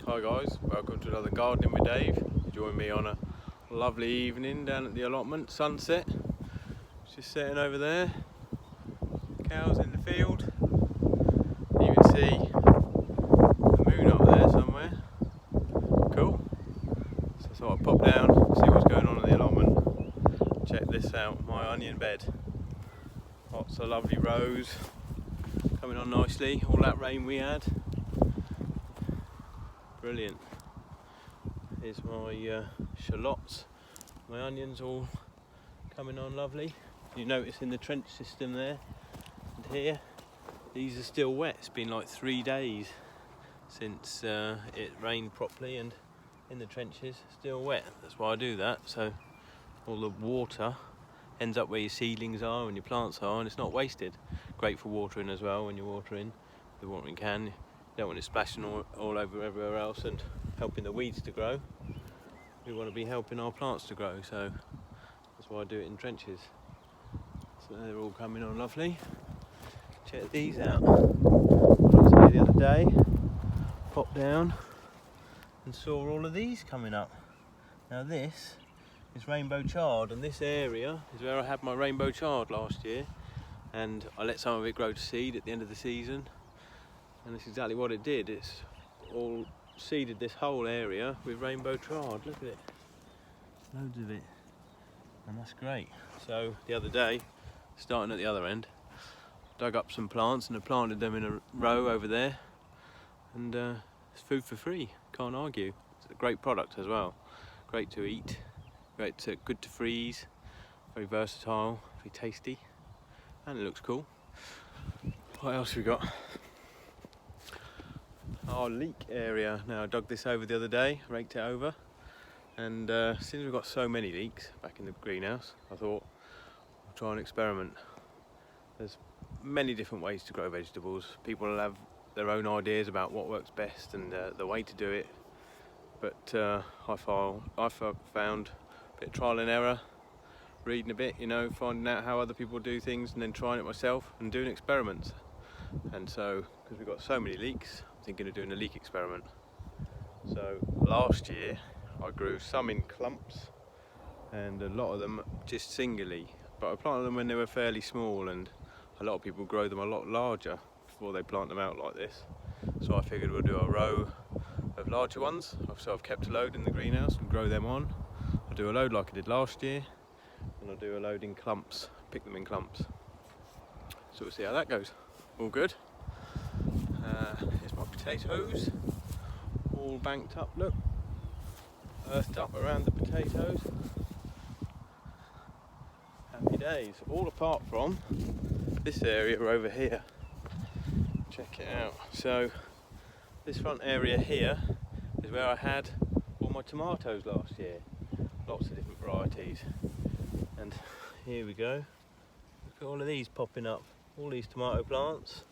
Hi guys, welcome to another Gardening with Dave. You join me on a lovely evening down at the allotment, sunset. Just sitting over there, cows in the field. You can see the moon up there somewhere. Cool. So I thought I'd pop down, see what's going on in the allotment. Check this out, my onion bed. Lots of lovely rows coming on nicely, all that rain we had. Brilliant. Here's my shallots, my onions all coming on lovely. You notice in the trench system there and here, these are still wet. It's been like 3 days since it rained properly, and in the trenches still wet. That's why I do that, so all the water ends up where your seedlings are and your plants are, and it's not wasted. Great for watering as well when you're watering the watering can. You don't want it splashing all over everywhere else and helping the weeds to grow. We want to be helping our plants to grow, so that's why I do it in trenches. So they're all coming on lovely. Check these out. What I was here the other day, popped down and saw all of these coming up. Now this is rainbow chard, and this area is where I had my rainbow chard last year, and I let some of it grow to seed at the end of the season. And that's exactly what it did. It's all seeded this whole area with rainbow chard. Look at it, loads of it, and that's great. So the other day, starting at the other end, dug up some plants and I planted them in a row over there, and it's food for free, can't argue. It's a great product as well, great to eat, good to freeze, very versatile, very tasty, and it looks cool. What else we got? Our leek area. Now I dug this over the other day, raked it over, and since we've got so many leeks back in the greenhouse, I thought I'll try and experiment. There's many different ways to grow vegetables. People will have their own ideas about what works best and the way to do it, but I found a bit of trial and error, reading a bit, finding out how other people do things and then trying it myself and doing experiments. And so, because we've got so many leeks, I'm thinking of doing a leek experiment. So last year I grew some in clumps and a lot of them just singly, but I planted them when they were fairly small, and a lot of people grow them a lot larger before they plant them out like this. So I figured we'll do a row of larger ones. So I've kept a load in the greenhouse and grow them on. I'll do a load like I did last year, and I'll do a load in clumps, pick them in clumps. So we'll see how that goes. All good. Here's my potatoes, all banked up, look, earthed up around the potatoes. Happy days, all apart from this area over here. Check it out. So this front area here is where I had all my tomatoes last year, lots of different varieties, and here we go. Look at all of these popping up, all these tomato plants.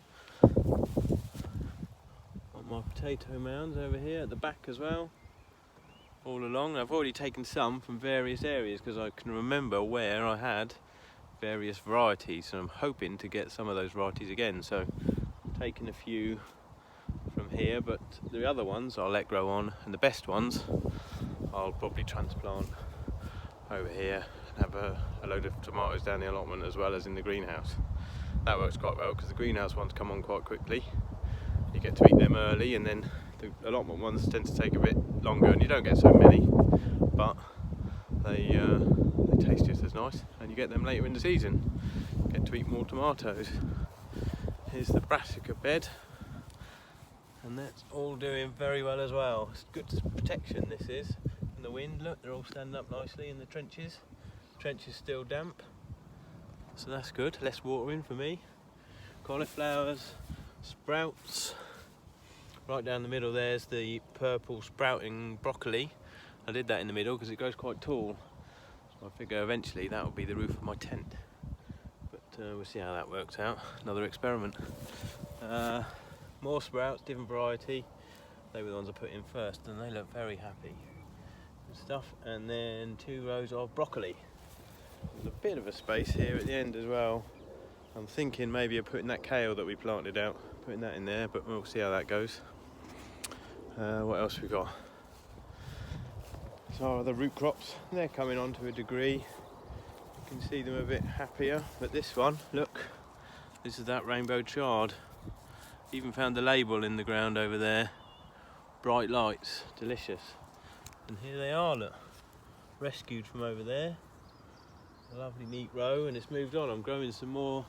My potato mounds over here at the back as well, all along. I've already taken some from various areas because I can remember where I had various varieties, and I'm hoping to get some of those varieties again. So I'm taking a few from here, but the other ones I'll let grow on, and the best ones I'll probably transplant over here and have a load of tomatoes down the allotment as well as in the greenhouse. That works quite well because the greenhouse ones come on quite quickly. You get to eat them early, and then the allotment ones tend to take a bit longer, and you don't get so many, but they taste just as nice, and you get them later in the season. You get to eat more tomatoes. Here's the brassica bed, and that's all doing very well as well. It's good protection, this is, from the wind. Look, they're all standing up nicely in the trenches. The trench is still damp, so that's good. Less watering for me. Cauliflowers, sprouts. Right down the middle there's the purple sprouting broccoli. I did that in the middle because it goes quite tall, so I figure eventually that will be the roof of my tent, but we'll see how that works out. Another experiment. More sprouts, different variety. They were the ones I put in first, and they look very happy and stuff. And then 2 rows of broccoli. There's a bit of a space here at the end as well. I'm thinking maybe of putting that kale that we planted out, putting that in there, but we'll see how that goes. What else we got? So the root crops, they're coming on to a degree. You can see them a bit happier, but this one, look, this is that rainbow chard. Even found the label in the ground over there. Bright lights, delicious. And here they are, look, rescued from over there. A lovely neat row, and it's moved on. I'm growing some more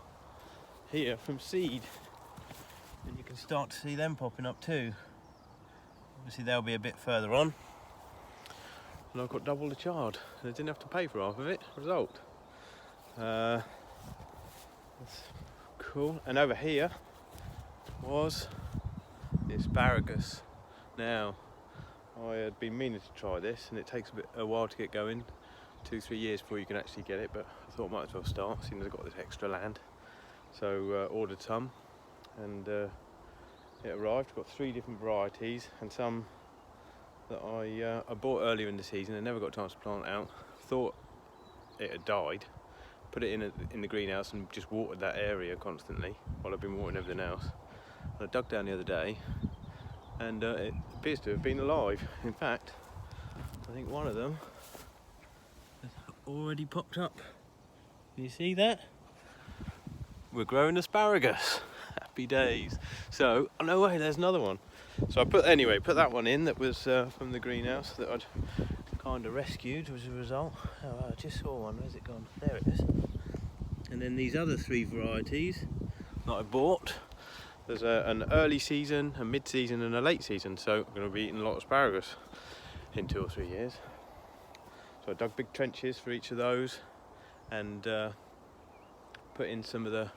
here from seed, and you can start to see them popping up too. Obviously they'll be a bit further on. And I've got double the chard, and I didn't have to pay for half of it. Result. That's cool. And over here was the asparagus. Now, I had been meaning to try this, and it takes a while to get going, 2-3 years before you can actually get it, but I thought I might as well start, seeing as I've got this extra land. So ordered some, and it arrived. Got 3 different varieties, and some that I bought earlier in the season and never got a chance to plant out. Thought it had died. Put it in the greenhouse and just watered that area constantly while I've been watering everything else. And I dug down the other day, and it appears to have been alive. In fact, I think one of them has already popped up. Can you see that? We're growing asparagus. Happy days. So, oh no way, there's another one. So I put that one in that was from the greenhouse that I'd kind of rescued as a result. Oh, I just saw one. Where's it gone? There it is. And then these other 3 varieties that I bought. There's an early season, a mid-season, and a late season. So I'm going to be eating a lot of asparagus in 2 or 3 years. So I dug big trenches for each of those, and put in some of the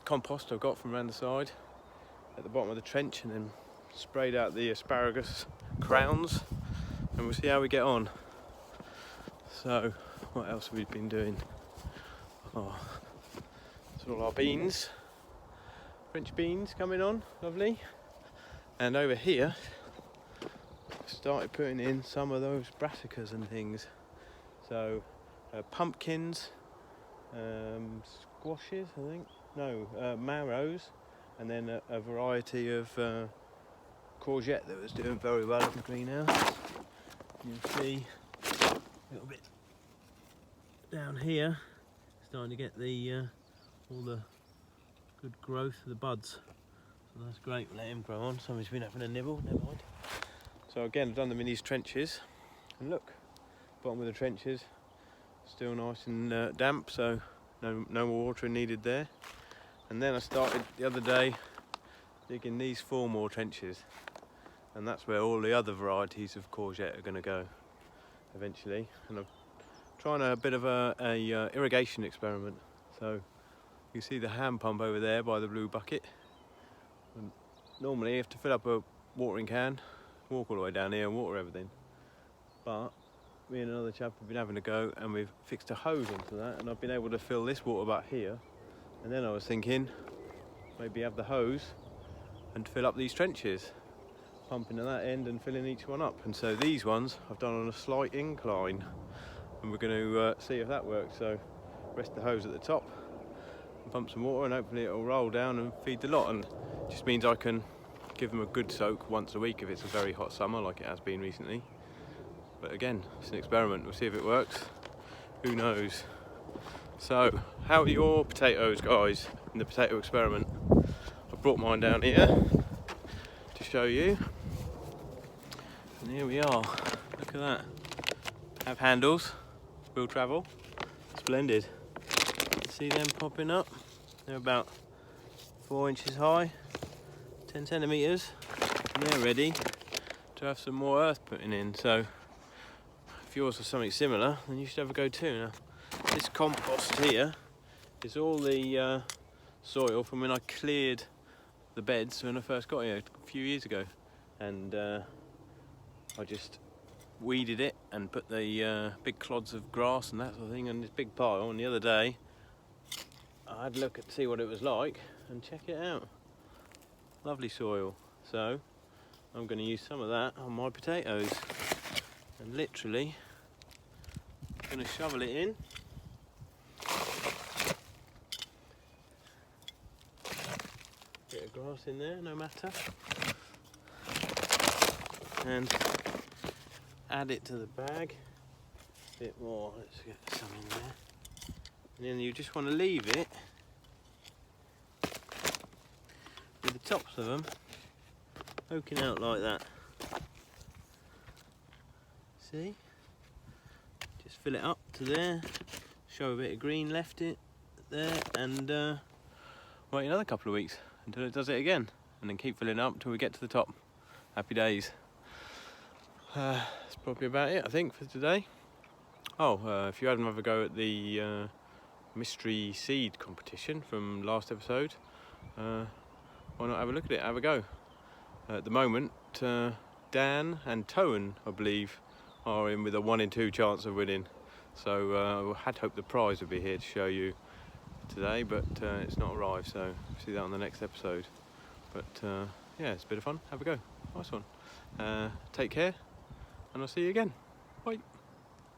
compost I've got from around the side at the bottom of the trench, and then sprayed out the asparagus crowns, and we'll see how we get on. So what else have we been doing? Oh, it's all our beans, French beans coming on, lovely. And over here started putting in some of those brassicas and things. So pumpkins, squashes, I think, no, marrows, and then a variety of courgette that was doing very well in the greenhouse. You can see a little bit down here, starting to get the all the good growth of the buds. So that's great, we'll let him grow on. Somebody's been having a nibble, never mind. So again, I've done them in these trenches, and look, bottom of the trenches, still nice and damp, so no more watering needed there. And then I started the other day digging these 4 more trenches, and that's where all the other varieties of courgette are going to go eventually. And I'm trying a bit of a irrigation experiment. So you see the hand pump over there by the blue bucket. And normally you have to fill up a watering can, walk all the way down here and water everything. But me and another chap have been having a go, and we've fixed a hose onto that, and I've been able to fill this water back here. And then I was thinking maybe have the hose and fill up these trenches, pumping at that end and filling each one up. And so these ones I've done on a slight incline, and we're going to see if that works. So rest the hose at the top and pump some water, and hopefully it'll roll down and feed the lot. And it just means I can give them a good soak once a week if it's a very hot summer like it has been recently. But again, it's an experiment. We'll see if it works. Who knows? So, how are your potatoes, guys, in the potato experiment? I've brought mine down here to show you. And here we are. Look at that. Have handles, will travel. Splendid. See them popping up? They're about 4 inches high, 10 centimetres, and they're ready to have some more earth putting in. So, if yours was something similar, then you should have a go too. Now, this compost here is all the soil from when I cleared the beds when I first got here a few years ago, and I just weeded it and put the big clods of grass and that sort of thing in this big pile. And the other day I had a look at see what it was like, and check it out, lovely soil. So I'm going to use some of that on my potatoes, and literally I'm going to shovel it in. Bit of grass in there, no matter. and add it to the bag. A bit more, let's get some in there. And then you just want to leave it with the tops of them poking out like that. See? Just fill it up to there, show a bit of green left it there, and wait another couple of weeks until it does it again, and then keep filling it up until we get to the top. Happy days. That's probably about it, I think, for today. Oh, if you had another go at the mystery seed competition from last episode, why not have a look at it, have a go. At the moment, Dan and Toan, I believe, are in with a 1 in 2 chance of winning. So I had hoped the prize would be here to show you today, but it's not arrived, so see that on the next episode. But yeah, it's a bit of fun, have a go. Nice one. Take care, and I'll see you again. Bye.